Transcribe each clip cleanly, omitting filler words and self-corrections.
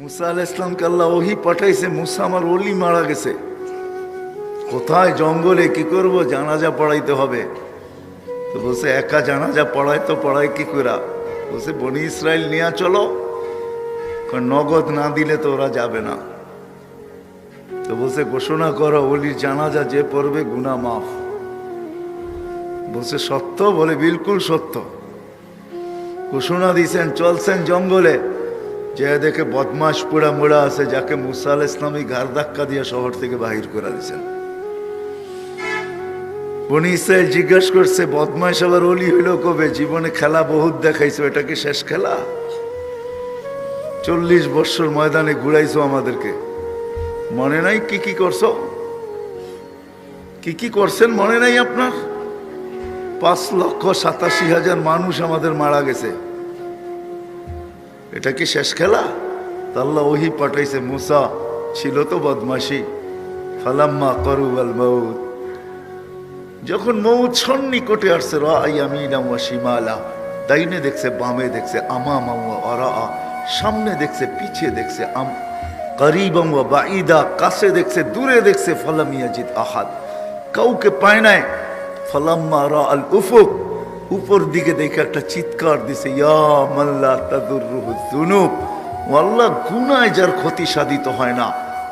মুসা আলাইহিস সালামকে আল্লাহ ওহী পাঠাইছে, মুসা আমার ওলি মারা গেছে, কোথায় জঙ্গলে, কি করব, জানাজা পড়াইতে হবে। তো বলছে একা জানাজা পড়ায় তো পড়ায় কি করে? বলছে বনি ইসরাইল নিয়ে চলো, কারণ নগদ না দিলে তো ওরা যাবে না। তো বলছে ঘোষণা করো ওলির জানাজা যে পড়বে গুনাহ মাফ। বলছে সত্য? বলে বিলকুল সত্য। ঘোষণা দিয়েছেন, চলছেন জঙ্গলে, যে দেখে বদমাস পোড়া মোড়া আছে, যাকে মুসা আলাইহিস সালাম ঘাড় ধাক্কা দিয়ে শহর থেকে বাহির করে দিয়েছেন। বনি ইসরাইল জিজ্ঞেস করছে বদমাস আবার ওলি হইল কবে? জীবনে খেলা বহুত দেখাইছো, এটা কি শেষ খেলা? 40 বছর ময়দানে ঘুরাইছো আমাদেরকে, মনে নাই কি কি করছো, কি কি করছেন মনে নাই আপনার? 5,87,000 মানুষ আমাদের মারা গেছে, এটা কি শেষ খেলা? তা আল্লাহ ওহী পাঠাইছে, মুসা ছিল তো বদমাশি। ফালাম্মা করুবাল মউত, যখন মউত সন্নিকটে আসছে, রাআইয়ামিনা ওয়া শিমালা, দাইনে দেখছে বামে দেখছে, আমামা ওয়া আরাআ, সামনে দেখছে পিছে দেখছে, করিবাম ওয়া বাঈদা, কাছে দেখছে দূরে দেখছে, ফালাম ইয়াজিদ আহাদ, কাউকে পায় নাই। ফালাম্মা রাআল উফুক, উপর দিকে দেখে একটা চিৎকার দিছে, ইয়া মাল্লা তাদুররুহু যুনুব, ও আল্লাহ গুনায় যার ক্ষতি সাধিত হয় না,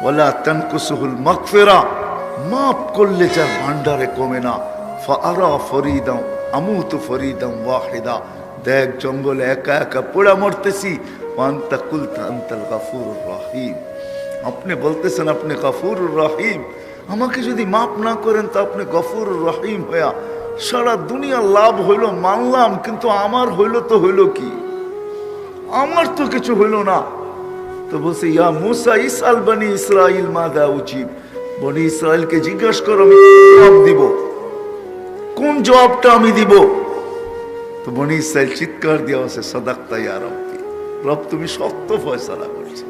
ওয়ালা তানকুসুহুল মাগফিরা, মাফ করলে যার ভান্ডারে কমে না। ফাআরা ফরিদাম আমুতু ফরিদাম ওয়াহিদা, দেখ জঙ্গলে একা একা পোড়া মরতেছি, ওয়ান্তা কুলতা আনতাল গাফুরুর রহিম, আপনি বলতেছেন আপনি গাফুরুর রহিম, আমাকে যদি মাফ না করেন তো আপনি গফুরুর রহিম হইয়া সারা দুনিয়া লাভ হইল মানলাম, কিন্তু আমার হইল তো হইল কি? আমার তো কিছু হইল না। তো বলছে ইয়া মুসা ইসআল বনি ইসরাইল মাযা উজিব, বনি ইসরাইলকে জিজ্ঞাসা করো আমি জবাব দিব, কোন জবাবটা আমি দিব? তো বনি ইসরাইল চিৎকার দিয়া আছে, সাদাকতা ইয়া রব্বি, রব তুমি সত্য ফয়সালা করছো।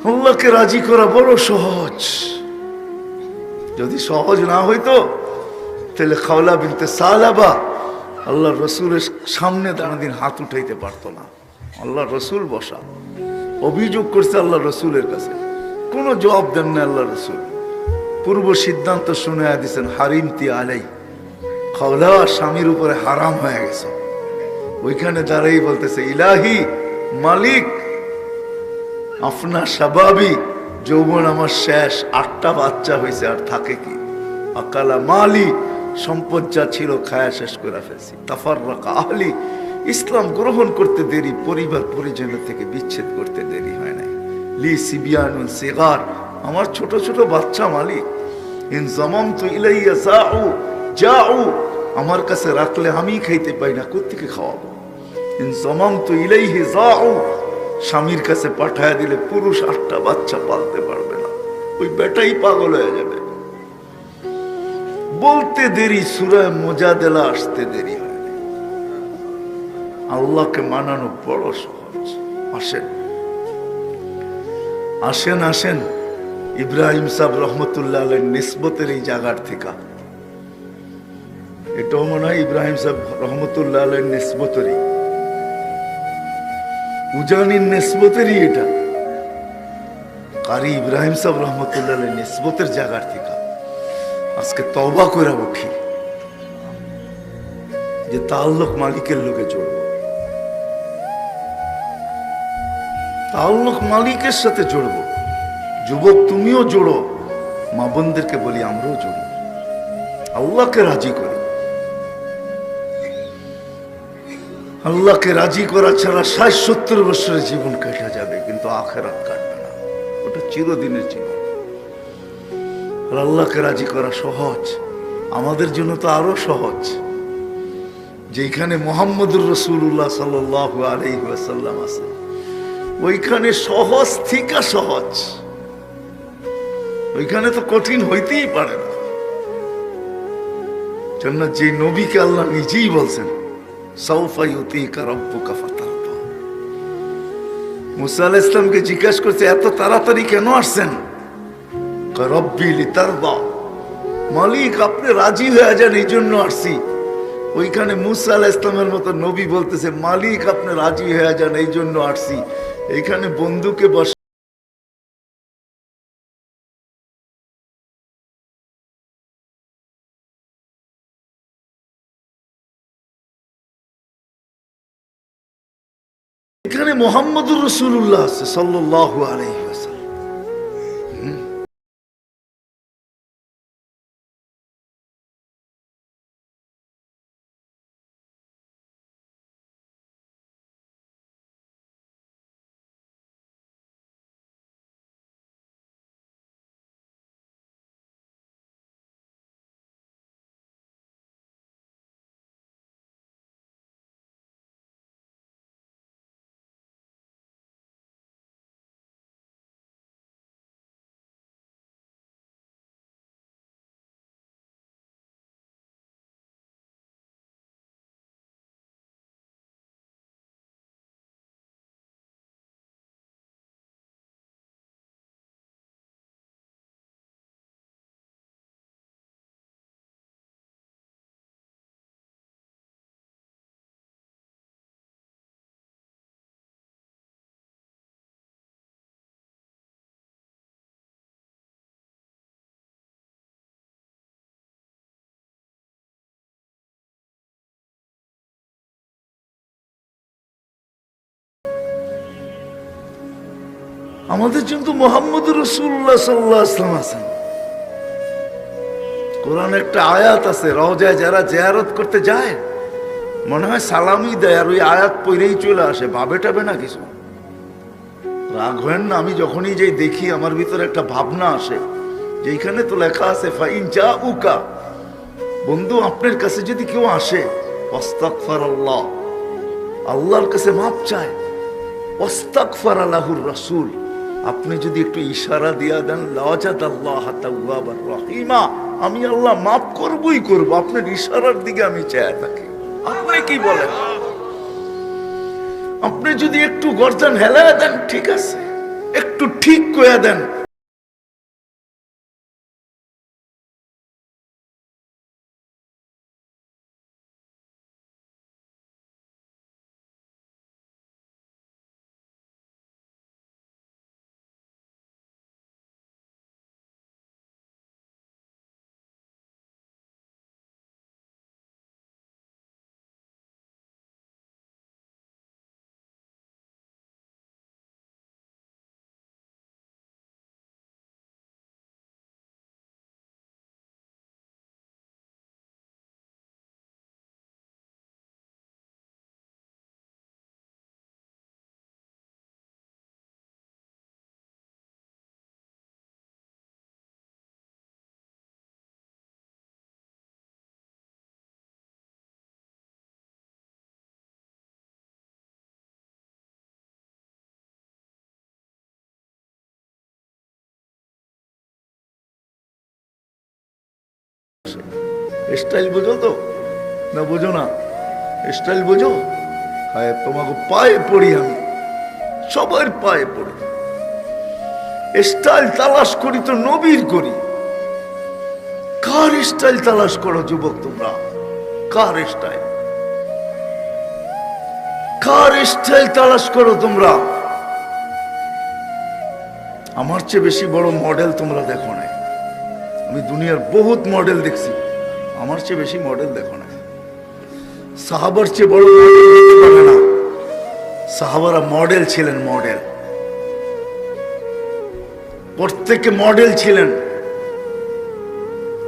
আল্লাহকে রাজি করা বড় সহজ। যদি সহজ না হইতো তাহলে খাওলা বিনতে সালাবা আল্লাহ রসুলের সামনে দাঁড়াদিন হাত উঠাইতে পারতো না। আল্লাহ রসুল বসা, অভিযোগ করছে আল্লাহ রসুলের কাছে, কোনো জবাব দেন না আল্লাহ রসুল। পূর্ব সিদ্ধান্ত শুনে দিচ্ছেন, হারিমতি আলাই, খাওলা স্বামীর উপরে হারাম হয়ে গেছে। ওইখানে দাঁড়াই বলতেছে, ইলাহি মালিক, আপনার স্বাভাবি যৌবন আমার শেষ, 8টা বাচ্চা হয়েছে, আর থাকে কি? আকালা মালি, সম্পদ যা ছিল খায়া শেষ করে ফেলছি। তাফাররাকা আহলি, ইসলাম গ্রহণ করতে দেরি, পরিবার পরিজনের থেকে বিচ্ছেদ করতে দেরি হয় নাই। লি সিবিয়ানুন সিগার, আমার ছোট ছোট বাচ্চা মালিক। ইন জামামতু ইলাইয়া যাউ যাউ, আমার কাছে রাখলে আমি খাইতে পাই না, কোত্থেকে খাওয়াবো? ইন জামামতু ইলাইহি যাউ, স্বামীর কাছে পাঠায় দিলে পুরুষ 8টা বাচ্চা পালতে পারবে না, ওই বেটাই পাগল হয়ে যাবে। বলতে দেরি, সূরা মুজাদালা আসতে দেরি হয় না। আল্লাহকে মানানো বড় সহজ। আসেন আসেন আসেন, ইব্রাহিম সাহেব রহমতুল্লাহ আলাইহির নিসবতের এই জায়গার থেকে, এটাও মনে হয় ইব্রাহিম সাহেব রহমতুল্লাহ আলাইহির নিসবতেরই, উজানির নিসবতেরই এটা। কারি ইব্রাহিম সাহেব রহমতুল্লাহ আলাইহির নিসবতের জায়গার থেকে আজকে তওবা করে উঠি যে তাআল্লুক মালিকের লোকে জড়ব, তাআল্লুক মালিকের সাথে জড়ব। যুবক তুমিও জোড়ো, মা বোনদেরকে বলি আমরাও জড়ি, আল্লাহকে রাজি করি। আল্লাহকে রাজি করা ছাড়া 60-70 বছরের জীবন কেটে যাবে, কিন্তু আখিরাত কাটবে না, ওটা চিরদিনের জীবন। আর আল্লাহকে রাজি করা সহজ, আমাদের জন্য তো আরো সহজ। যেখানে মুহাম্মদুর রাসূলুল্লাহ সাল্লাল্লাহু আলাইহি ওয়াসাল্লাম আছে, ওইখানে সহজ থেকে সহজ, ওইখানে তো কঠিন হইতেই পারে না। জন্য যে নবীকে আল্লাহ নিজেই বলছেন, সাউফা ইউতিকা রাব্বুকা ফাতারদা। মুসা আলাইহিস সালামকে জিজ্ঞাসা করছে এত তাড়াতাড়ি কেন আসছেন? রব্বি লিতারদা, মালিক আপনি রাজি হয়ে যান এই জন্য আসছি। ওইখানে মুসা আলাইহিস সালামের মতো নবী বলতেছে মালিক আপনি রাজি হয়ে যান এই জন্য আসছি। এইখানে বন্ধুকে বস এখানে মুহাম্মদুর রাসূলুল্লাহ আছে সাল্লাল্লাহু আলাইহি ওয়াসাল্লাম। আমাদের কিন্তু মুহাম্মদুর রাসূলুল্লাহ সাল্লাল্লাহু আলাইহি ওয়াসাল্লাম আছেন। কোরআনে একটা আয়াত আছে, রওজায় যারা জিয়ারত করতে যায় মনে হয় সালামি দেয় আর ওই আয়াত পড়েই চলে আসে, ভাবে টাবে না কিছু। রাগ হয় না, আমি যখনই যাই দেখি আমার ভিতরে একটা ভাবনা আসে যে এইখানে তো লেখা আছে ফাইন জাউকা, বন্ধু আপনার কাছে যদি কেউ আসে ওয়াস্তাগফিরুল্লাহ, আল্লাহর কাছে মাপ চায়, ওয়াস্তাগফারা লাহুর রাসূল, আপনি যদি একটু ইশারা দিয়া দেন লাওয়াজাদাল্লাহ তাওয়াবার রহিমা, আমি আল্লাহ মাফ করবই করব, আপনার ইশারার দিকে আমি চেয়ে থাকি। আপনি কি বলেন? আপনি যদি একটু গর্দান হেলায় দেন ঠিক আছে, একটু ঠিক কইয়া দেন, স্টাইল বোঝো তো না? বোঝো না? স্টাইল বোঝো? হ্যাঁ, তোমাকে পায়ে পড়ি, আমি সবার পায়ে পড়ি। স্টাইল তালাশ করি তো নবীর করি। কার স্টাইল তালাশ করো যুবক তোমরা? কার স্টাইল? কার স্টাইল তালাশ করো তোমরা? আমার চেয়ে বেশি বড় মডেল তোমরা দেখো না। আমি দুনিয়ার বহুত মডেল দেখছি, আমার চেয়ে বেশি মডেল দেখো না। সাহাবার চেয়ে বড় মডেল হতে পারে না। সাহাবারা মডেল ছিলেন, মডেল, প্রত্যেকে মডেল ছিলেন,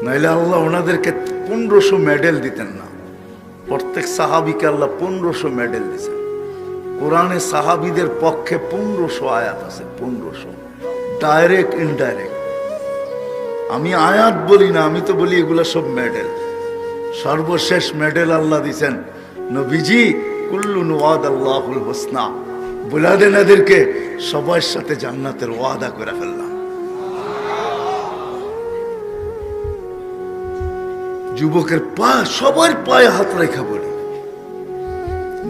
নাইলে আল্লাহ ওনাদেরকে 1500 মেডেল দিতেন না। প্রত্যেক সাহাবিকে আল্লাহ 1500 মেডেল দিয়েছেন। কোরআনে সাহাবিদের পক্ষে 1500 আয়াত আছে, 1500, ডাইরেক্ট ইনডাইরেক্ট। আমি আয়াত বলি না, আমি তো বলি এগুলা সব মেডেল। সর্বশেষ মেডেল আল্লাহ দিছেন নবীজি, কুল্লুন ওয়াদাল্লাহুল হুসনা, বলে দেন এদেরকে সবার সাথে জান্নাতের ওয়াদা করে ফেললাম। যুবকের পা, সবার পায়ে হাত রেখা বলি,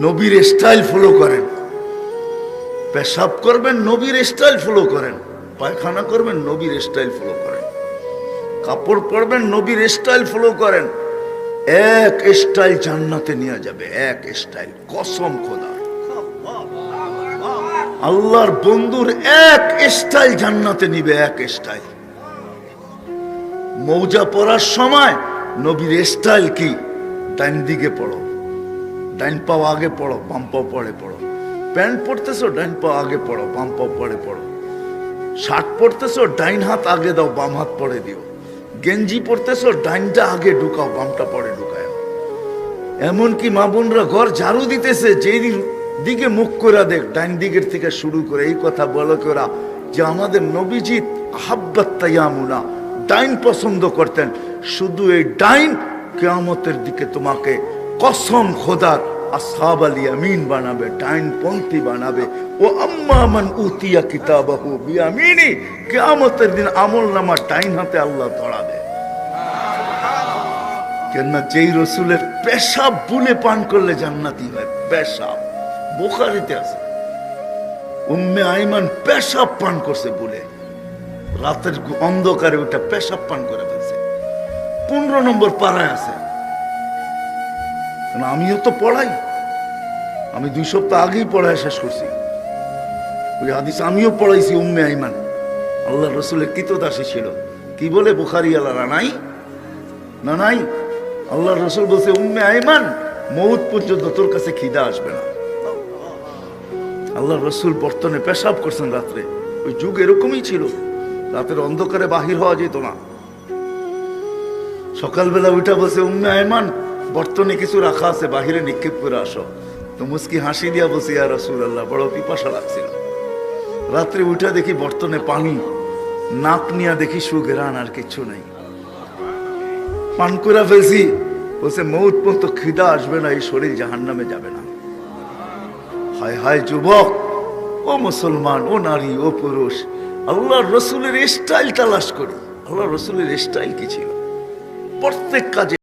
নবীর স্টাইল ফলো করেন। পেশাব করবেন নবীর স্টাইল ফলো করেন, পায়খানা করবেন নবীর স্টাইল ফলো করেন, কাপড় পরবেন নবীর স্টাইল ফলো করেন। এক স্টাইল জান্নাতে নিয়ে যাবে, এক স্টাইল, কসম খোদা। আল্লাহর বন্ধুর এক স্টাইল জান্নাতে নিবে, এক স্টাইল। মৌজা পড়ার সময় নবীর স্টাইল কি? ডাইন দিকে পড়ো, ডাইন পাও আগে পড়ো, বাম পাও পরে পড়ো। প্যান্ট পরতেছো, ডাইন পাও আগে পড়ো, বাম পাও পরে পড়ো। শার্ট পরতেছো, ডাইন হাত আগে দাও, বাম হাত পরে দিও। গেঞ্জি পরতেছো, ডাইনটা আগে ঢুকাও, বামটা পরে ঢুকায়। এমনকি মা বোনরা ঘর ঝাড়ু দিতেছে, যেই দিকে মুখ করে দেখ, ডাইন দিকের থেকে শুরু করে এই কথা বলো করা যে আমাদের নবীজি হাব্বাত তায়ামুনা, ডাইন পছন্দ করতেন। শুধু এই ডাইন কিয়ামতের দিকে তোমাকে কসম খোদার আসহাব আল ইয়ামিন বানাবে, ডাইন পন্থী বানাবে। ও আম্মা মান উতিয়া কিতাবাহু বিয়ামিনি, কিয়ামতের দিন আমলনামা ডাইন হাতে আল্লাহ ধরাবে। কেননা যেই রসুলের পেশাব বুলে পান করলে জান্নাতি হয়। পেশাব বুখারীতে আছে, উম্মে আইমান পেশাব পান করছে বলে, রাতের অন্ধকারে ওটা পেশাব পান করে ফেলছে। 15 নম্বর পাড়ায় আছে। আমিও তো পড়াই, আমি 2 সপ্তাহ আগেই পড়ায় শেষ করছি ওই হাদিস। আমিও পড়াইছি। উম্মে আইমান আল্লাহ রসুলের কৃতদাসী ছিল। কি বলে বুখারী আলারা নাই না নাই? আল্লাহ রসুল বলছে, উম্মে আইমান মউত পর্যন্ত তোর কাছে খিদা আসবে না। আল্লাহ রসুল বর্তনে পেশাব করছেন রাত্রে। ওই যুগ এরকমই ছিল, রাতের অন্ধকারে বাহির হওয়া যেত না। সকালবেলা উঠা বলছে, উম্মে আইমান বর্তনে কিছু রাখা আছে, বাহিরে নিক্ষেপ করে আসো। তো মুস্কি হাসি দিয়া বলছে, ইয়া রাসূলুল্লাহ, বড় পিপাসা লাগছিল। রাত্রে উঠা দেখি বর্তনে পানি, নাক নিয়া দেখি সুঘেরান, আর কিচ্ছু নাই। পান করে ফেলছি। বলছে, মউত পর্যন্ত খিদা আসবে না, এই শরীর জাহান্নামে যাবে না। হায় হায় যুবক, ও মুসলমান, ও নারী, ও পুরুষ, আল্লাহর রসুলের স্টাইল তালাশ করি। আল্লাহর রসুলের স্টাইল কি ছিল? প্রত্যেক কাজে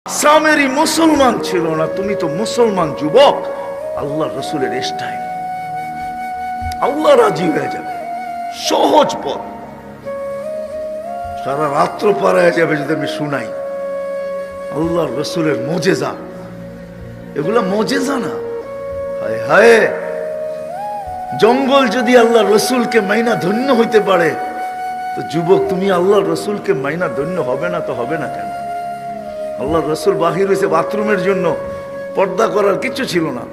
সামেরি মুসলমান ছিল না, তুমি তো মুসলমান যুবক। আল্লাহ রসুলের স্টাইল, আল্লাহ রাজি হয়ে যাবে। সহজ পথ, সারা রাত্র পার হয়ে যাবে যদি আমি শুনাই। আল্লাহ রসুলের মজেজা, এগুলা মজেজা না। হায় হায়, জঙ্গল যদি আল্লাহ রসুলকে মাইনা ধন্য হইতে পারে, তো যুবক তুমি আল্লাহ রসুলকে মাইনা ধন্য হবে না তো হবে না কেন? আল্লাহ রসুল বাহির হয়েছে বাথরুমের জন্য, পর্দা করার কিছু ছিল না।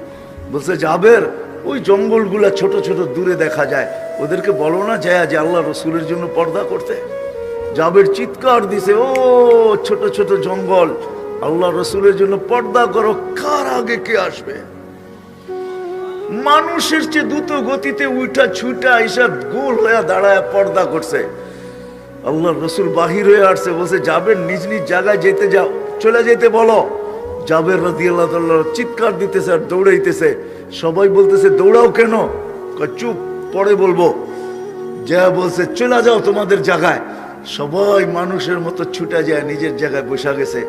বলছে, জাবের, ওই জঙ্গলগুলা ছোট ছোট দূরে দেখা যায়, ওদেরকে বলো না যায় যে আল্লাহ রসুলের জন্য পর্দা করতে। জাবের চিৎকার দিছে, ও ছোট ছোট জঙ্গল, আল্লাহ রসুলের জন্য পর্দা করো। কার আগে কে আসবে? মানুষের চেয়ে দ্রুত গতিতে উঠা ছুটা এসব গোল হয়ে দাঁড়ায় পর্দা করছে। আল্লাহ রসুল বাহির হয়ে আসছে, বলছে, জাবের নিজ নিজ জায়গায় যেতে যাও, চলে যেতে বলো। জাবের রাদিয়াল্লাহু তাআলা চিৎকার দিতেছে আর দৌড়াইতেছে। সবাই বলতেছে, দৌড়াও কেন? চুপ, পরে বলবো। যা বলছে, চলে যাও তোমাদের জায়গায়। সবাই মানুষের মতো ছুটে যায়, নিজের জায়গায় বসা গেছে।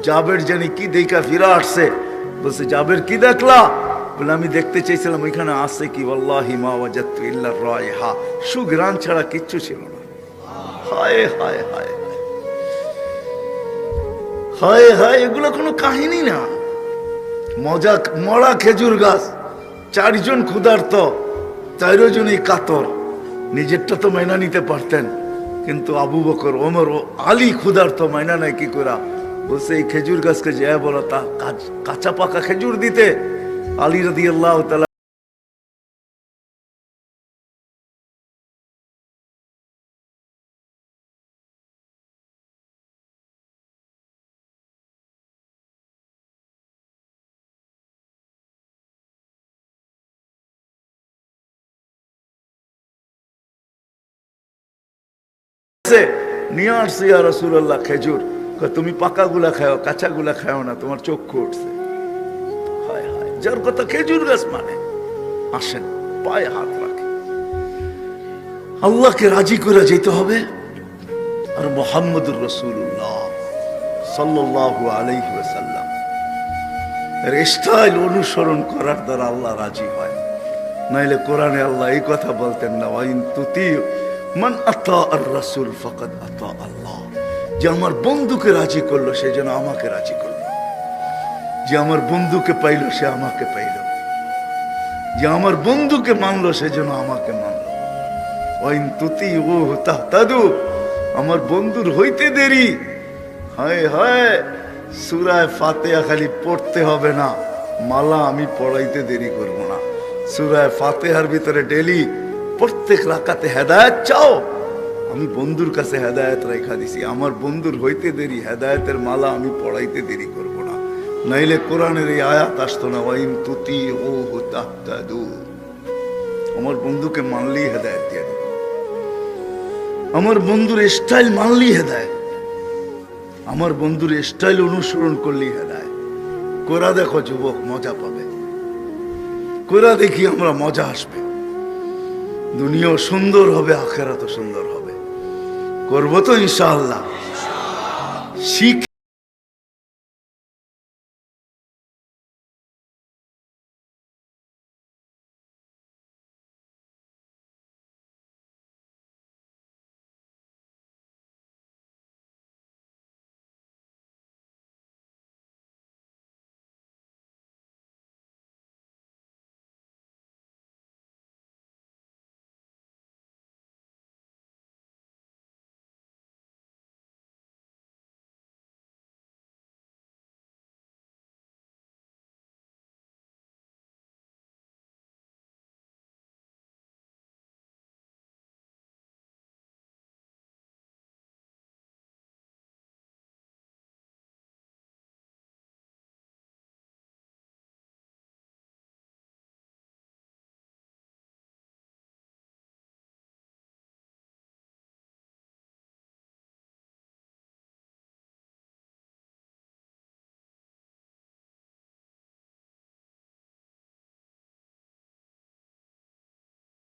জাবের জানি কি দেখা ফিরা আসছে। বলছে, জাবের কি দেখলা? বলে, আমি দেখতে চাইছিলাম ওইখানে আছে কি। ওয়াল্লাহি মা ওয়াজাদতু ইল্লা রায়হা, সুঘ্রাণ ছাড়া কিচ্ছু ছিল না। হায় হায় হায় হায় হায়, এগুলো কোনো কাহিনী না। মজা মরা খেজুর গাছ, 4 জন ক্ষুধার্ত, 4 জনই কাতর। নিজেরটা তো মাইনা নিতে পারতেন, কিন্তু আবু বকর, ওমর ও আলী ক্ষুধার্ত, মাইনা নাই কি করা? বলছে এই খেজুর গাছকে যে বলো তা কাঁচা পাকা খেজুর দিতে। আলী রাদিয়াল্লাহু তাআলা নিয়ে আসছে ইয়া রাসূলুল্লাহ খেজুর। তুমি পাকা গুলা খাও, কাঁচা গুলা খাও না, তোমার চক্ষু উঠছে। হায় হায়, যার কথা খেজুর গাছ মানে। আসেন পায়ে হাত রাখে, আল্লাহকে রাজি করে যেতে হবে। আর মুহাম্মদুর রাসূলুল্লাহ সাল্লাল্লাহু আলাইহি ওয়াসাল্লাম এর স্টাইল অনুসরণ করার দ্বারা আল্লাহ রাজি হয়। নাইলে কোরআনে আল্লাহ এই কথা বলতেন না, ওয়াইন তুতি মান আতা আর রাসূল ফাকাদ আতা আল্লাহ। যে আমার বন্ধুকে রাজি করলো সে যেন আমাকে রাজি করলো, যে আমার বন্ধুকে পাইলো সে আমাকে পাইলো, যে আমার বন্ধুকে মানলো সে যেন আমাকে মানলো। ওয়াইন তুতি ও তাহতাদু, আমার বন্ধুর হইতে দেরি। হায় হায়, সূরা ফাতিহা খালি পড়তে হবে না, মালা আমি পড়াইতে দেরি করব না। সূরা ফাতিহার ভিতরে ডেলি প্রত্যেক রাকাতে হেদায়েত চাও, আমি বন্ধুর কাছে হেদায়েত রেখা দিছি। আমার বন্ধুর হইতে দেরি, হেদায়েতের মালা আমি পড়াইতে দেরি করব না। নাইলে কোরআনের এই আয়াত আসতো না, ওয়াইন তুতি ও তাহতাদু। আমার বন্ধুকে মানলেই হেদায়েত দিয়ে দেব, আমার বন্ধুর স্টাইল মানলেই হেদায়েত, আমার বন্ধুর স্টাইল অনুসরণ করলেই হেদায়েত। কোরা দেখো যুবক, মজা পাবে। কোরা দেখি আমরা, মজা আসবে। দুনিয়াও সুন্দর হবে, আখিরাতও সুন্দর হবে। করবো তো ইনশাআল্লাহ। শিখ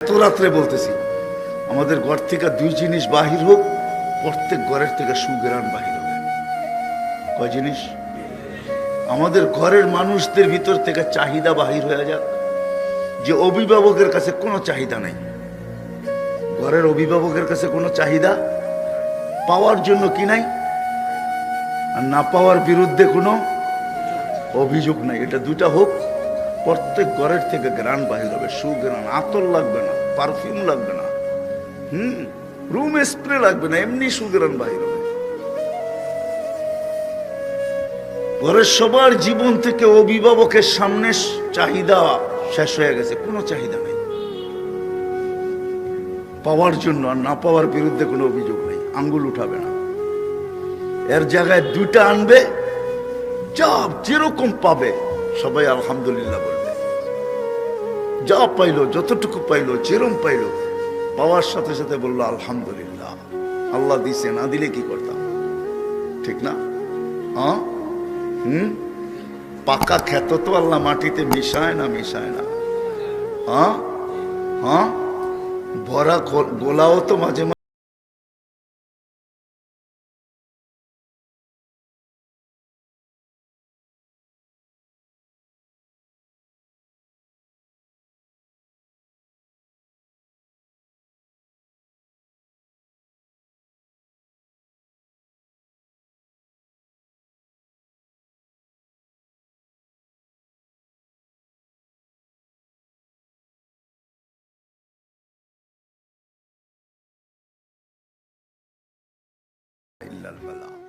এত রাত্রে বলতেছি, আমাদের ঘর থেকে দুই জিনিস বাহির হোক, প্রত্যেক ঘরের থেকে সুগ্রাণ বাহির হবে। কয় জিনিস? আমাদের ঘরের মানুষদের ভিতর থেকে চাহিদা বাহির হয়ে যাক, যে অভিভাবকের কাছে কোনো চাহিদা নাই, ঘরের অভিভাবকের কাছে কোনো চাহিদা পাওয়ার জন্য কি নাই, আর না পাওয়ার বিরুদ্ধে কোনো অভিযোগ নাই। এটা দুটা হোক, প্রত্যেক ঘরের থেকে গ্রান বাহির হবে, সুগ্রাণ। আতর লাগবে না, পারফিউম লাগবে না, রুম স্প্রে লাগবে না, এমনি সুগ্রাণ বাহির হবে। ঘরের সবার জীবন থেকে অভিভাবকের সামনে চাহিদা শেষ হয়ে গেছে, কোনো চাহিদা নেই পাওয়ার জন্য, আর না পাওয়ার বিরুদ্ধে কোনো অভিযোগ নেই, আঙ্গুল উঠাবে না। এর জায়গায় দুইটা আনবে, যা যেরকম পাবে সবাই আলহামদুলিল্লাহ বলবে। যা পাইলো, যতটুকু পাইলো, যেরকম পাইলো, পাওয়ার সাথে সাথে বললো আলহামদুলিল্লাহ, আল্লাহ দিছে, না দিলে কি করতাম? ঠিক না? হ্যাঁ, পাকা ক্ষেত তো আল্লাহ মাটিতে মিশায় না, মিশায় না। হ্যাঁ হ্যাঁ, ভরা গোলাও তো মাঝে মাঝে ইল্লাল বালা।